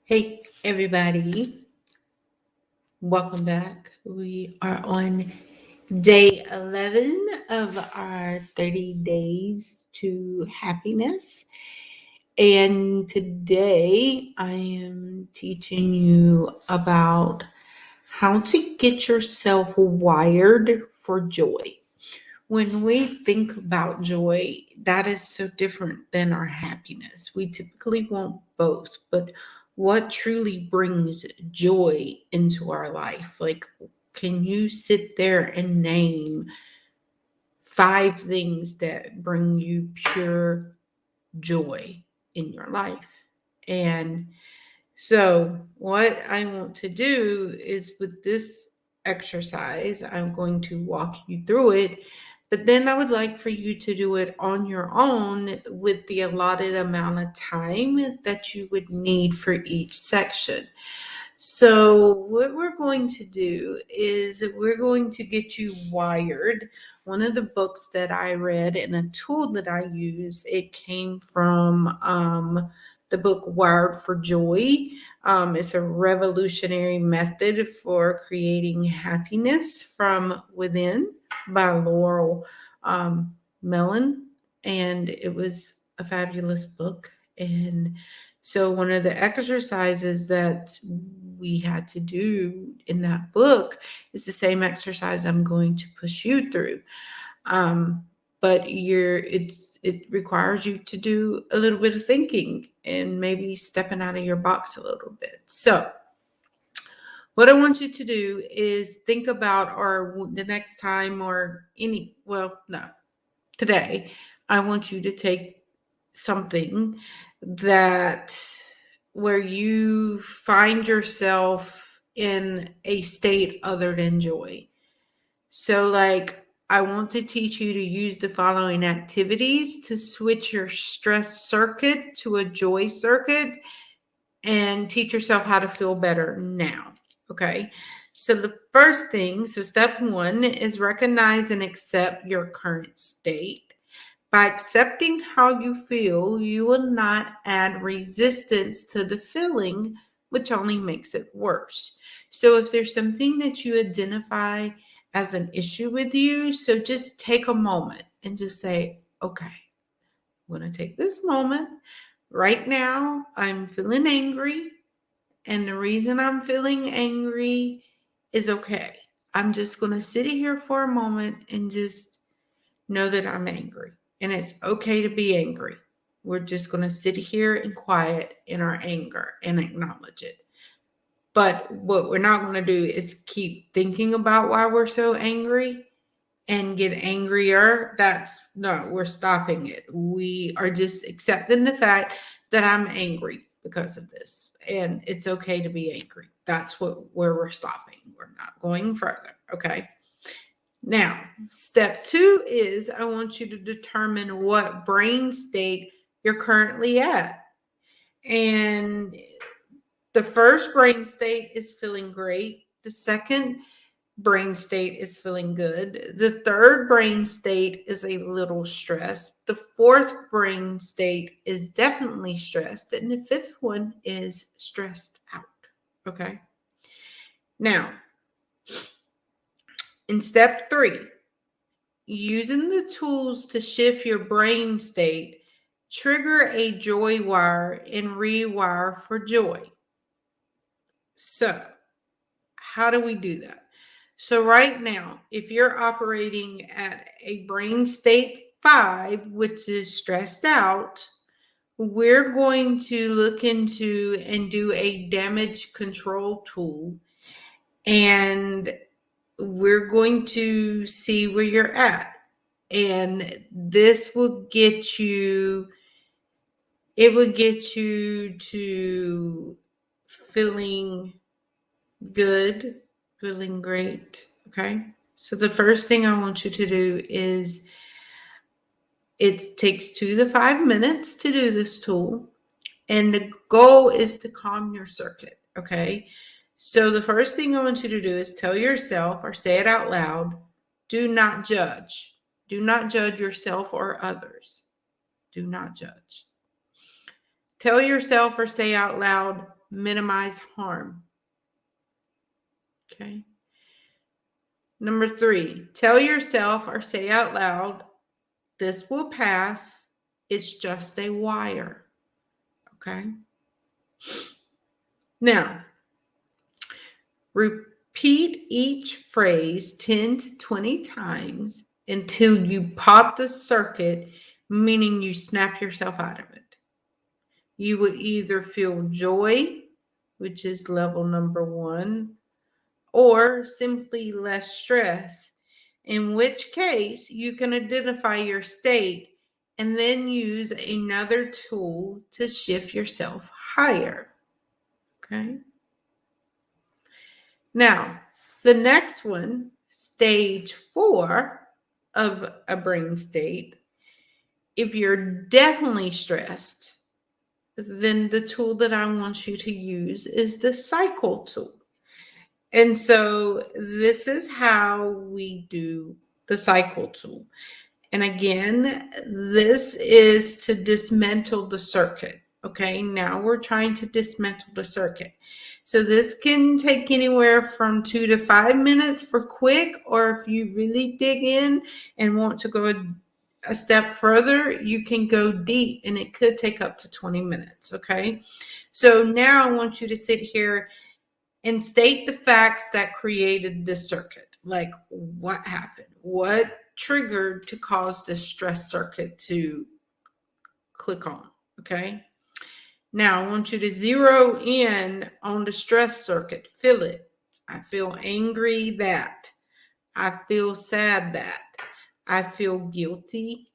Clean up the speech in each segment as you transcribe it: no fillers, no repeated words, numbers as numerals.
Hey, everybody. Welcome back. We are on day 11 of our 30 days to happiness. And today I am teaching you about how to get yourself wired for joy. When we think about joy, that is so different than our happiness. We typically want both, but what truly brings joy into our life? Like, can you sit there and name 5 things that bring you pure joy in your life? And so, what I want to do is with this exercise, I'm going to walk you through it, but then I would like for you to do it on your own with the allotted amount of time that you would need for each section. So, what we're going to do is we're going to get you wired. One of the books that I read and a tool that I use, it came from the book Wired for Joy. It's a revolutionary method for creating happiness from within by Laurel Mellon. And it was a fabulous book. And so, one of the exercises that we had to do in that book is the same exercise I'm going to push you through. But it requires you to do a little bit of thinking and maybe stepping out of your box a little bit. So, what I want you to do is think about, or the next time, or no, today, I want you to take something that where you find yourself in a state other than joy. So, like, I want to teach you to use the following activities to switch your stress circuit to a joy circuit and teach yourself how to feel better now. Okay. So, the first thing, so step one is recognize and accept your current state. By accepting how you feel, you will not add resistance to the feeling, which only makes it worse. So, if there's something that you identify as an issue with you, so just take a moment and just say, okay, I'm going to take this moment. Right now, I'm feeling angry. And the reason I'm feeling angry is okay. I'm just going to sit here for a moment and just know that I'm angry. And it's okay to be angry. We're just going to sit here in quiet in our anger and acknowledge it. But what we're not going to do is keep thinking about why we're so angry and get angrier. We're stopping it. We are just accepting the fact that I'm angry because of this. And it's okay to be angry. That's where we're stopping. We're not going further. Okay. Now, step two is I want you to determine what brain state you're currently at. And the first brain state is feeling great. The second brain state is feeling good. The third brain state is a little stressed. The fourth brain state is definitely stressed. And the fifth one is stressed out. Okay. Now, in step three, using the tools to shift your brain state, trigger a joy wire and rewire for joy. So, how do we do that? So, right now, if you're operating at a brain state 5, which is stressed out, we're going to look into and do a damage control tool. And we're going to see where you're at. And this will get you, it will get you to feeling good, feeling great. Okay. So the first thing I want you to do is it takes 2 to 5 minutes to do this tool. And the goal is to calm your circuit. Okay. So the first thing I want you to do is tell yourself or say it out loud, do not judge. Do not judge yourself or others. Do not judge. Tell yourself or say out loud, minimize harm. Okay. Number 3, tell yourself or say out loud, this will pass. It's just a wire. Okay. Now, repeat each phrase 10 to 20 times until you pop the circuit, meaning you snap yourself out of it. You will either feel joy, which is level number 1, or simply less stress, in which case you can identify your state and then use another tool to shift yourself higher. Okay. Now, the next one, stage 4 of a brain state, if you're definitely stressed, then the tool that I want you to use is the cycle tool. And so this is how we do the cycle tool. And again, this is to dismantle the circuit. Okay, now we're trying to dismantle the circuit. So this can take anywhere from 2 to 5 minutes for quick, or if you really dig in and want to go a step further, you can go deep and it could take up to 20 minutes. Okay, so now I want you to sit here and state the facts that created this circuit. Like, what happened? What triggered to cause this stress circuit to click on? Okay. Now, I want you to zero in on the stress circuit. Feel it. I feel angry that. I feel sad that. I feel guilty.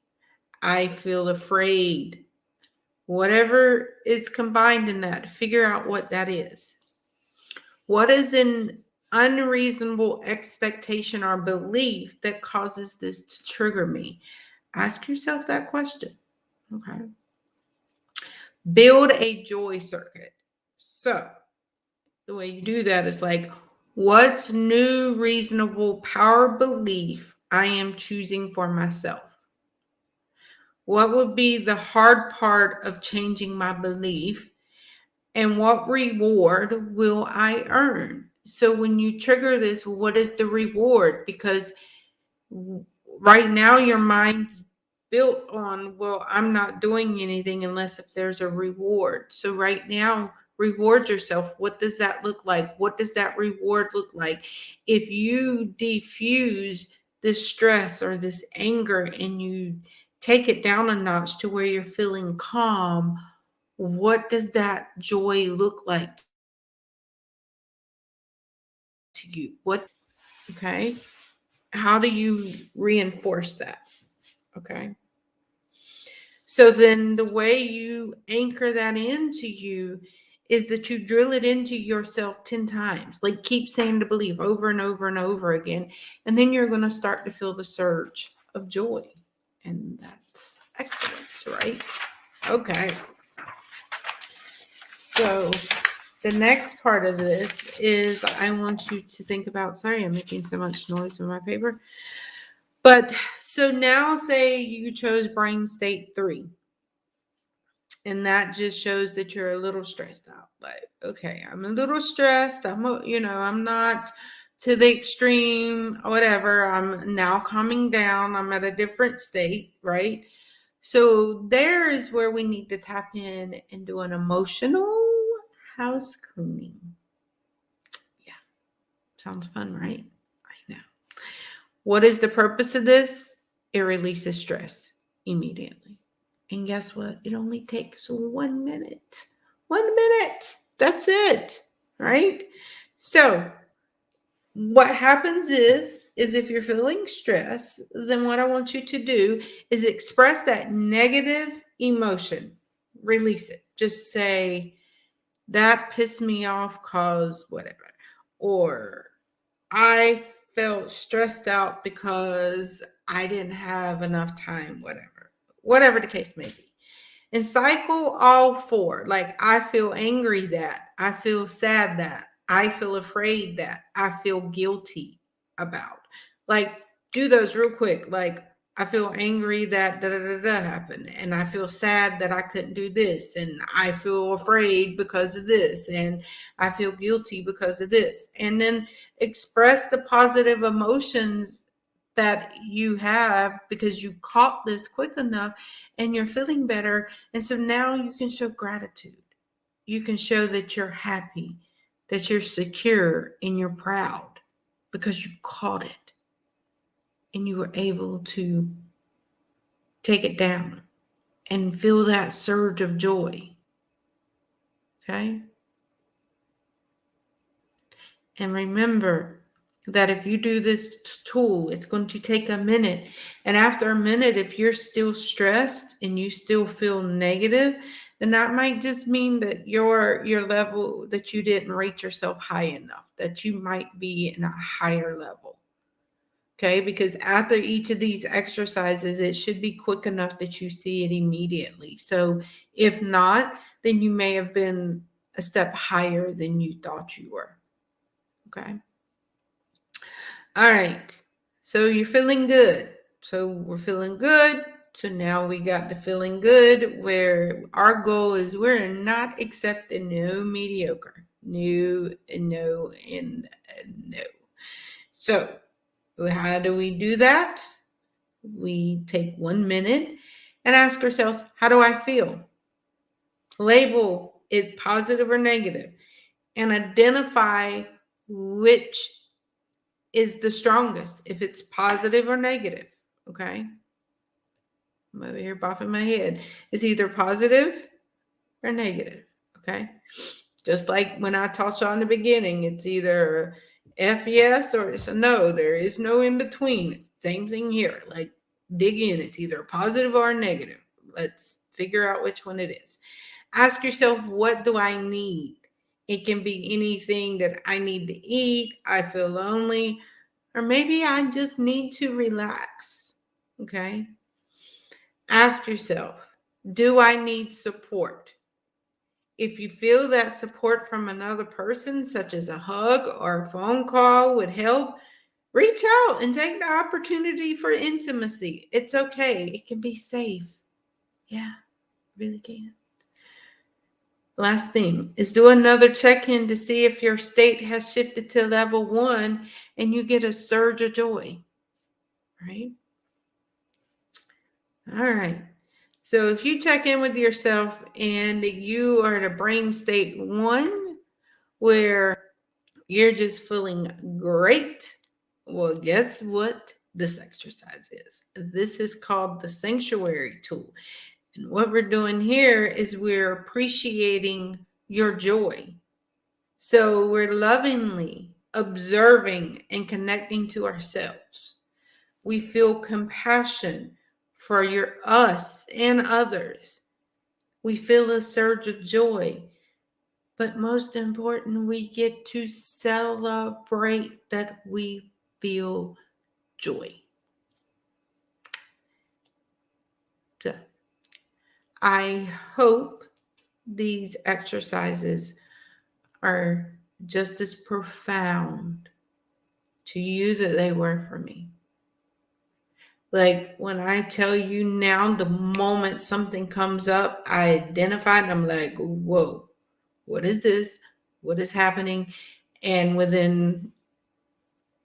I feel afraid. Whatever is combined in that, figure out what that is. What is an unreasonable expectation or belief that causes this to trigger me? Ask yourself that question. Okay. Build a joy circuit. So the way you do that is like, what new reasonable power belief I am choosing for myself? What would be the hard part of changing my belief? And what reward will I earn? So when you trigger this, what is the reward? Because right now your mind's built on, well, I'm not doing anything unless if there's a reward. So right now, reward yourself. What does that look like? What does that reward look like? If you diffuse this stress or this anger and you take it down a notch to where you're feeling calm, what does that joy look like to you? Okay? How do you reinforce that? Okay. So then the way you anchor that into you is that you drill it into yourself 10 times. Like, keep saying to believe over and over and over again. And then you're going to start to feel the surge of joy. And that's excellent, right? Okay. So the next part of this is I want you to think about, sorry, I'm making so much noise with my paper. But so now say you chose brain state 3. And that just shows that you're a little stressed out. Like, okay, I'm a little stressed. I'm not to the extreme, whatever. I'm now calming down. I'm at a different state, right? So there is where we need to tap in and do an emotional house cleaning. Yeah, sounds fun, right? I know. What is the purpose of this? It releases stress immediately. And guess what? It only takes 1 minute. 1 minute. That's it, right? So what happens is if you're feeling stress, then what I want you to do is express that negative emotion. Release it. Just say, that pissed me off cause whatever. Or I felt stressed out because I didn't have enough time, whatever the case may be. And cycle all 4. Like, I feel angry that, I feel sad that, I feel afraid that, I feel guilty about. Like, do those real quick. Like, I feel angry that da da da da happened, and I feel sad that I couldn't do this, and I feel afraid because of this, and I feel guilty because of this. And then express the positive emotions that you have because you caught this quick enough and you're feeling better. And so now you can show gratitude. You can show that you're happy, that you're secure, and you're proud because you caught it and you were able to take it down and feel that surge of joy. Okay? And remember that if you do this tool, it's going to take a minute. And after a minute, if you're still stressed and you still feel negative, then that might just mean that your level, that you didn't rate yourself high enough, that you might be in a higher level. Okay, because after each of these exercises, it should be quick enough that you see it immediately. So if not, then you may have been a step higher than you thought you were. Okay. All right. So you're feeling good. So we're feeling good. So now we got the feeling good where our goal is we're not accepting no mediocre. No, no, and no. So how do we do that? We take 1 minute and ask ourselves, how do I feel? Label it positive or negative and identify which is the strongest, if it's positive or negative. Okay. I'm over here bopping my head. It's either positive or negative. Okay. Just like when I taught you in the beginning, it's either F yes or it's a no. There is no in between. It's the same thing here. Like dig in. It's either positive or negative. Let's figure out which one it is. Ask yourself, what do I need? It can be anything that I need to eat. I feel lonely. Or maybe I just need to relax. Okay. Ask yourself, do I need support? If you feel that support from another person, such as a hug or a phone call, would help, reach out and take the opportunity for intimacy. It's okay. It can be safe. Yeah, really can. Last thing is do another check-in to see if your state has shifted to level 1 and you get a surge of joy. Right? All right. So if you check in with yourself and you are at a brain state 1 where you're just feeling great, well, guess what this exercise is? This is called the sanctuary tool. And what we're doing here is we're appreciating your joy. So we're lovingly observing and connecting to ourselves. We feel compassion for us and others. We feel a surge of joy. But most important, we get to celebrate that we feel joy. So I hope these exercises are just as profound to you that they were for me. Like when I tell you now, the moment something comes up, I identify it and I'm like, whoa, what is this? What is happening? And within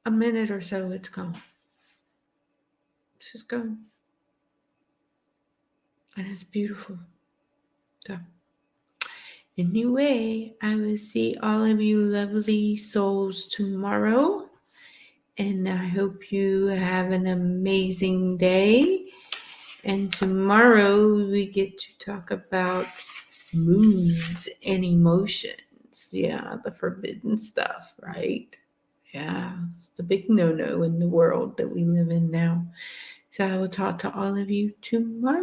a minute or so, it's gone. It's just gone. And it's beautiful. So, anyway, I will see all of you lovely souls tomorrow. And I hope you have an amazing day. And tomorrow we get to talk about moods and emotions. Yeah, the forbidden stuff, right? Yeah, it's the big no-no in the world that we live in now. So I will talk to all of you tomorrow.